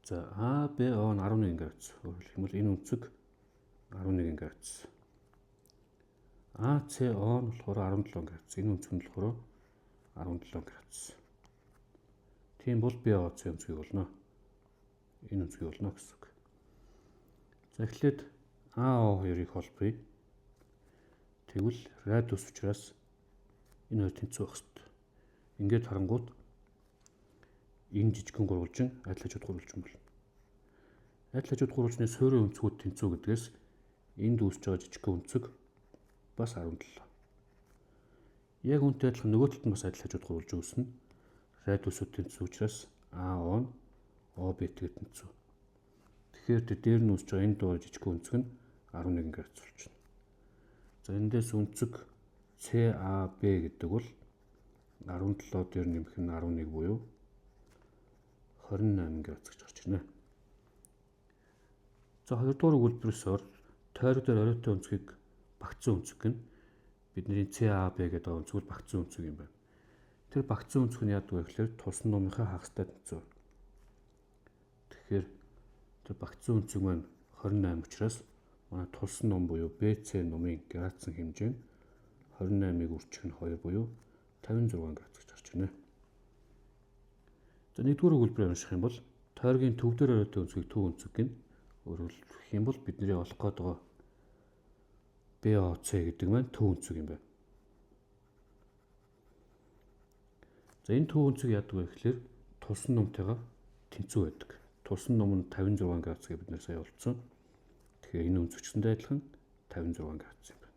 За А, Б, О нь 11 градус. Өөрөөр хэлбэл энэ өнцөг 11 градус. А, С, О нь болохоор 17 градус. Энэ өнцөг нь болохоор 17 градус. Тийм бол Б, О, С өнцгийг болно. Энэ өнцгийг болно гэсэн үг. За эхлээд А, О хоёрыг холбоё. Тэгвэл радиус учраас энэ хоёр тэнцүү байх хэрэгтэй. Ингээд харангууд энэ жижигхэн гурвалжин адил хажууд гурвалжин болно. Адил хажууд гурвалжны суурийн өнцгүүд тэнцүү гэдгээс энд үүсэж байгаа жижигхэн өнцөг бас 17. Яг үүнтэй адилхан нөгөө талд нь бас адил хажууд гурвалжин үүснэ. Радиусууд тэнцүү учраас А, О нь О, Б-тэйгээр тэнцүү. Тэгэхээр дээр нь үүсэж байгаа энэ дуу жижигхэн өнцөг нь 11 градус болчихно. За эндээс өнцөг CAB гэдэг бол 17 дээр нэмэх нь 11 буюу 28 градус гэж гарч ирнэ. За хоёрдугаар өгүүлбэрээс тойрог дээр оройтой өнцгийг багцсан өнцөг гэнэ. Бидний CAB гэдэг өнцөг бол багцсан өнцөг юм байна. Тэр багцсан өнцөг нь яадаг вэ гэхээр тулсан номынхаа хагастай тэнцүү. Тэгэхээр тэр багцсан өнцөг маань 28 учраас манай тулсан ном буюу BC номын градусын хэмжээ нь 28-ыг үржих нь 2 буюу 56 градус гэж гарч ирнэ. За нэгдүгээр өгүүлбэрээр унших юм бол тойргийн төв дээр оройтой өнцгийг төв өнцөг гэнэ. Өөрөөр хэлэх юм бол бидний олох гээд байгаа BOC гэдэг маань төв өнцөг юм байна. За энэ төв өнцөг яадаг вэ гэхээр тулсан номтойгоо тэнцүү байдаг. Тулсан ном нь 56 градус гэж бид нэр сая олцсон. Тэгэхээр энэ өнцөгчсөндөө адилхан 56 градус юм байна.